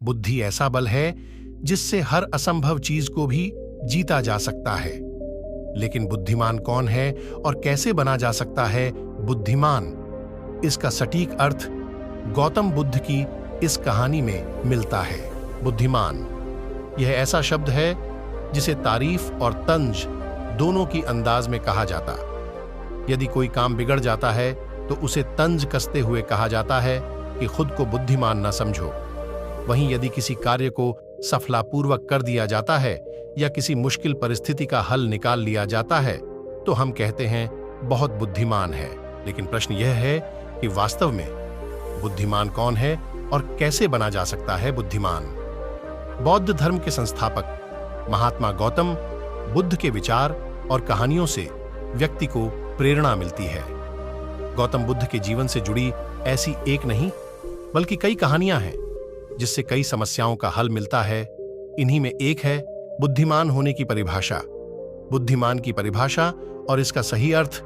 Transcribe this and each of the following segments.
बुद्धि ऐसा बल है जिससे हर असंभव चीज को भी जीता जा सकता है। लेकिन बुद्धिमान कौन है और कैसे बना जा सकता है बुद्धिमान, इसका सटीक अर्थ गौतम बुद्ध की इस कहानी में मिलता है। बुद्धिमान यह ऐसा शब्द है जिसे तारीफ और तंज दोनों की अंदाज में कहा जाता। यदि कोई काम बिगड़ जाता है तो उसे तंज कसते हुए कहा जाता है कि खुद को बुद्धिमान न समझो। वहीं यदि किसी कार्य को सफलतापूर्वक कर दिया जाता है या किसी मुश्किल परिस्थिति का हल निकाल लिया जाता है तो हम कहते हैं बहुत बुद्धिमान है। लेकिन प्रश्न यह है कि वास्तव में बुद्धिमान कौन है और कैसे बना जा सकता है बुद्धिमान। बौद्ध धर्म के संस्थापक महात्मा गौतम बुद्ध के विचार और कहानियों से व्यक्ति को प्रेरणा मिलती है। गौतम बुद्ध के जीवन से जुड़ी ऐसी एक नहीं बल्कि कई कहानियां हैं जिससे कई समस्याओं का हल मिलता है। इन्हीं में एक है बुद्धिमान होने की परिभाषा। बुद्धिमान की परिभाषा और इसका सही अर्थ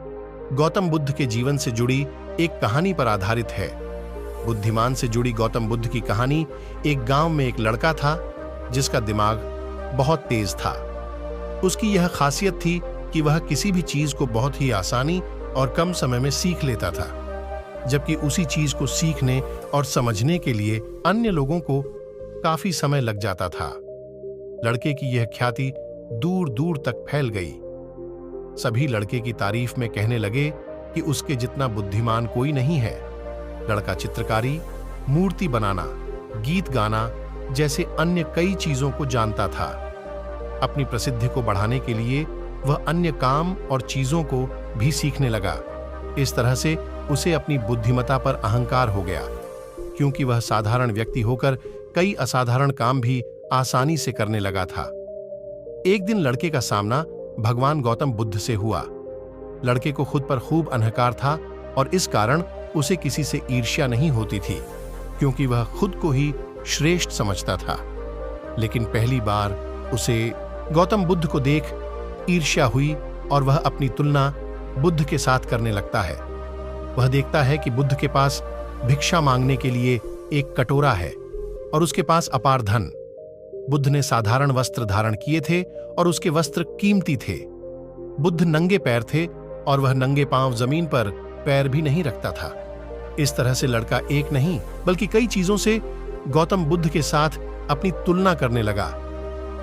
गौतम बुद्ध के जीवन से जुड़ी एक कहानी पर आधारित है। बुद्धिमान से जुड़ी गौतम बुद्ध की कहानी, एक गांव में एक लड़का था जिसका दिमाग बहुत तेज था। उसकी यह खासियत थी कि वह किसी भी चीज को बहुत ही आसानी और कम समय में सीख लेता था, जबकि उसी चीज को सीखने और समझने के लिए अन्य लोगों को काफी समय लग जाता था। लड़के की यह ख्याति दूर दूर तक फैल गई। सभी लड़के की तारीफ में कहने लगे कि उसके जितना बुद्धिमान कोई नहीं है। लड़का चित्रकारी, मूर्ति बनाना, गीत गाना जैसे अन्य कई चीजों को जानता था। अपनी प्रसिद्धि को बढ़ाने के लिए वह अन्य काम और चीजों को भी सीखने लगा। इस तरह से उसे अपनी बुद्धिमत्ता पर अहंकार हो गया, क्योंकि वह साधारण व्यक्ति होकर कई असाधारण काम भी आसानी से करने लगा था। एक दिन लड़के का सामना भगवान गौतम बुद्ध से हुआ। लड़के को खुद पर खूब अहंकार था और इस कारण उसे किसी से ईर्ष्या नहीं होती थी, क्योंकि वह खुद को ही श्रेष्ठ समझता था। लेकिन पहली बार उसे गौतम बुद्ध को देख ईर्ष्या हुई और वह अपनी तुलना बुद्ध के साथ करने लगता है। वह देखता है कि बुद्ध के पास भिक्षा मांगने के लिए एक कटोरा है और उसके पास अपार धन। बुद्ध ने साधारण वस्त्र धारण किए थे और उसके वस्त्र कीमती थे। बुद्ध नंगे पैर थे और वह नंगे पांव जमीन पर पैर भी नहीं रखता था। इस तरह से लड़का एक नहीं बल्कि कई चीजों से गौतम बुद्ध के साथ अपनी तुलना करने लगा।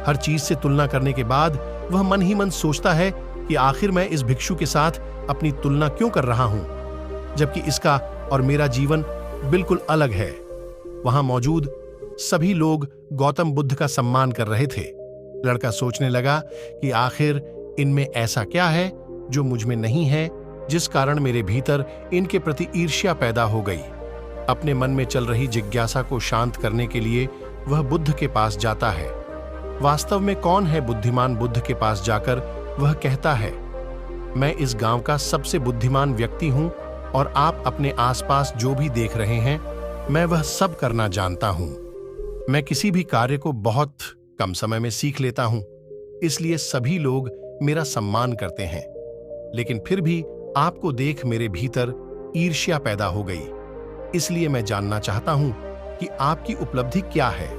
हर चीज से तुलना करने के बाद वह मन ही मन सोचता है कि आखिर मैं इस भिक्षु के साथ अपनी तुलना क्यों कर रहा हूं, जबकि इसका और मेरा जीवन बिल्कुल अलग है। वहां मौजूद सभी लोग गौतम बुद्ध का सम्मान कर रहे थे। लड़का सोचने लगा कि आखिर इनमें ऐसा क्या है जो मुझ में नहीं है, जिस कारण मेरे भीतर इनके प्रति ईर्ष्या पैदा हो गई। अपने मन में चल रही जिज्ञासा को शांत करने के लिए वह बुद्ध के पास जाता है। वास्तव में कौन है बुद्धिमान? बुद्ध के पास जाकर वह कहता है, मैं इस गांव का सबसे बुद्धिमान व्यक्ति हूं और आप अपने आसपास जो भी देख रहे हैं मैं वह सब करना जानता हूं। मैं किसी भी कार्य को बहुत कम समय में सीख लेता हूं, इसलिए सभी लोग मेरा सम्मान करते हैं। लेकिन फिर भी आपको देख मेरे भीतर ईर्ष्या पैदा हो गई, इसलिए मैं जानना चाहता हूं कि आपकी उपलब्धि क्या है।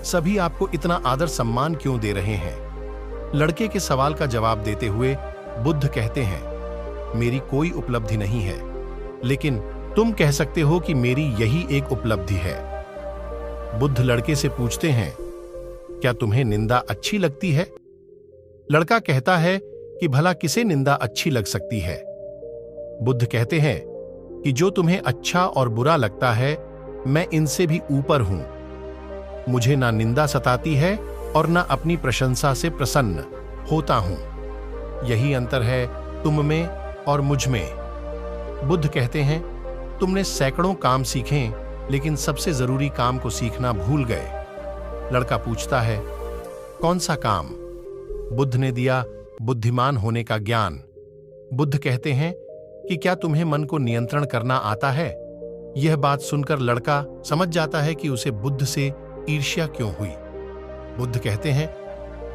सभी आपको इतना आदर सम्मान क्यों दे रहे हैं? लड़के के सवाल का जवाब देते हुए बुद्ध कहते हैं, मेरी कोई उपलब्धि नहीं है, लेकिन तुम कह सकते हो कि मेरी यही एक उपलब्धि है। बुद्ध लड़के से पूछते हैं, क्या तुम्हें निंदा अच्छी लगती है? लड़का कहता है कि भला किसे निंदा अच्छी लग सकती है? बुद्ध कहते हैं कि जो तुम्हें अच्छा और बुरा लगता है मैं इनसे भी ऊपर हूं। मुझे ना निंदा सताती है और ना अपनी प्रशंसा से प्रसन्न होता हूं। यही अंतर है तुम में और मुझ में। बुद्ध कहते हैं, तुमने सैकड़ों काम सीखे लेकिन सबसे जरूरी काम को सीखना भूल गए। लड़का पूछता है, कौन सा काम? बुद्ध ने दिया बुद्धिमान होने का ज्ञान। बुद्ध कहते हैं कि क्या तुम्हें मन को नियंत्रण करना आता है? यह बात सुनकर लड़का समझ जाता है कि उसे बुद्ध से ईर्ष्या क्यों हुई। बुद्ध कहते हैं,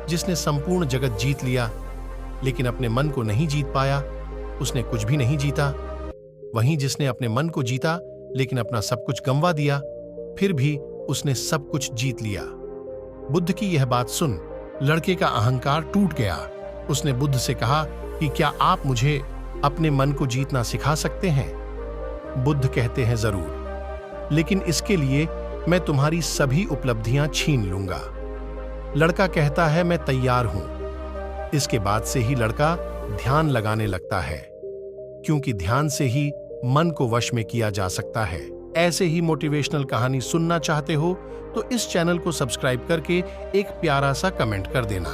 जिसने संपूर्ण जगत जीत लिया लेकिन अपने मन को नहीं जीत पाया, उसने कुछ भी नहीं जीता। वहीं जिसने अपने मन को जीता लेकिन अपना सब कुछ गंवा दिया, फिर भी उसने सब कुछ जीत लिया। बुद्ध की यह बात सुन लड़के का अहंकार टूट गया। उसने बुद्ध से कहा कि क्या आप मुझे अपने मन को जीतना सिखा सकते हैं? बुद्ध कहते हैं जरूर, लेकिन इसके लिए मैं तुम्हारी सभी उपलब्धियां छीन लूंगा। लड़का कहता है मैं तैयार हूं। इसके बाद से ही लड़का ध्यान लगाने लगता है, क्योंकि ध्यान से ही मन को वश में किया जा सकता है। ऐसे ही मोटिवेशनल कहानी सुनना चाहते हो तो इस चैनल को सब्सक्राइब करके एक प्यारा सा कमेंट कर देना।